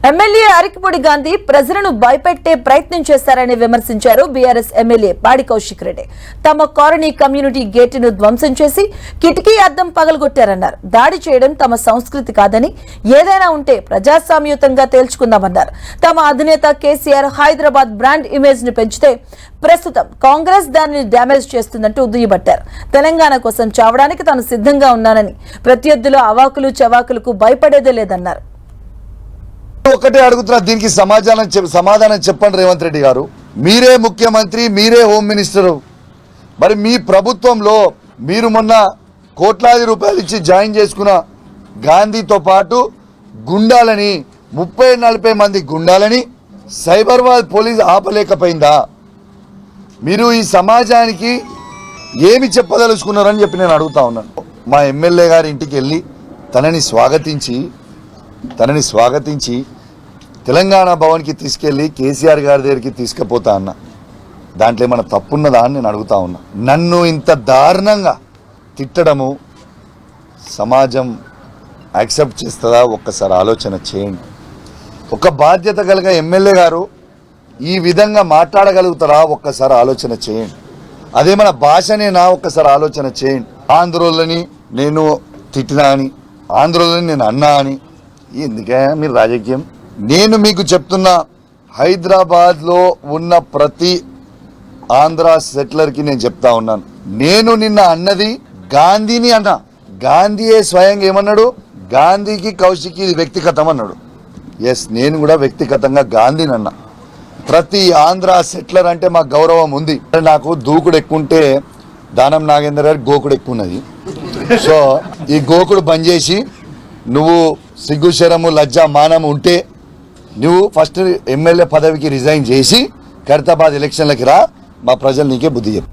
MLA Arikepudi Gandhi ప్రజలను భయపెట్టే ప్రయత్నం చేశారని విమర్శించారు బీఆర్ఎస్ ఎమ్మెల్యే పాడి కౌశిక్ రెడ్డి. తమ కాలనీ కమ్యూనిటీ గేటును ధ్వంసం చేసి కిటికీ అద్దం పగలగొట్టారన్నారు. దాడి చేయడం తమ సంస్కృతి కాదని, ఏదైనా ఉంటే ప్రజాస్వామ్యయుతంగా తేల్చుకుందామన్నారు. తమ అధినేత కేసీఆర్ హైదరాబాద్ బ్రాండ్ ఇమేజ్ ను పెంచితే ప్రస్తుతం కాంగ్రెస్ దానిని డ్యామేజ్ చేస్తుందంటూ దుయ్యబట్టారు. తెలంగాణ కోసం చావడానికి తాను సిద్ధంగా ఉన్నానని, ప్రత్యర్థుల అవాకులు చవాకులకు భయపడేదే లేదన్నారు. ఒకటే అడుగుతున్నా, దీనికి సమాధానం చెప్పండి రేవంత్ రెడ్డి గారు. మీరే ముఖ్యమంత్రి, మీరే హోమ్ మినిస్టరు. మరి మీ ప్రభుత్వంలో మీరు మొన్న కోట్లాది రూపాయలు ఇచ్చి జాయిన్ చేసుకున్న గాంధీతో పాటు గుండాలని 30-40 మంది గుండాలని సైబరాబాద్ పోలీస్ ఆపలేకపోయిందా? మీరు ఈ సమాజానికి ఏమి చెప్పదలుచుకున్నారని చెప్పి నేను అడుగుతా ఉన్నాను. మా ఎమ్మెల్యే గారి ఇంటికి వెళ్ళి తనని స్వాగతించి తెలంగాణ భవన్కి తీసుకెళ్ళి కేసీఆర్ గారి దగ్గరికి తీసుకుపోతా అన్న. దాంట్లో ఏమైనా తప్పున్నదా అని నేను అడుగుతా ఉన్నా. నన్ను ఇంత దారుణంగా తిట్టడము సమాజం యాక్సెప్ట్ చేస్తుందా? ఒక్కసారి ఆలోచన చేయండి. ఒక బాధ్యత కలిగిన ఎమ్మెల్యే గారు ఈ విధంగా మాట్లాడగలుగుతారా? ఒక్కసారి ఆలోచన చేయండి. అదే మన భాషనేనా? ఒక్కసారి ఆలోచన చేయండి. ఆంధ్రోళ్ళని నేను తిట్టినా అని, ఆంధ్రోళ్ళని నేను అన్నా అని, ఎందుకే మీరు రాజకీయం? నేను మీకు చెప్తున్నా, హైదరాబాద్లో ఉన్న ప్రతి ఆంధ్ర సెటిలర్కి నేను చెప్తా ఉన్నాను, నేను నిన్న అన్నది గాంధీని అన్నా. గాంధీయే స్వయంగా ఏమన్నాడు? గాంధీకి కౌశిక్ ఇది వ్యక్తిగతం అన్నాడు. ఎస్, నేను కూడా వ్యక్తిగతంగా గాంధీని అన్నా. ప్రతి ఆంధ్ర సెటిలర్ అంటే మాకు గౌరవం ఉంది. నాకు దూకుడు ఎక్కువ ఉంటే దానం నాగేందర్ గారి గోకుడు ఎక్కువ ఉన్నది. సో ఈ గోకుడు బంద్ చేసి, నువ్వు సిగ్గు శరము లజ్జ మానం ఉంటే నువ్వు ఫస్ట్ ఎమ్మెల్యే పదవికి రిజైన్ చేసి ఖైరతాబాద్ ఎలక్షన్లకి రా. మా ప్రజలు నీకే బుద్ధి చెప్పు.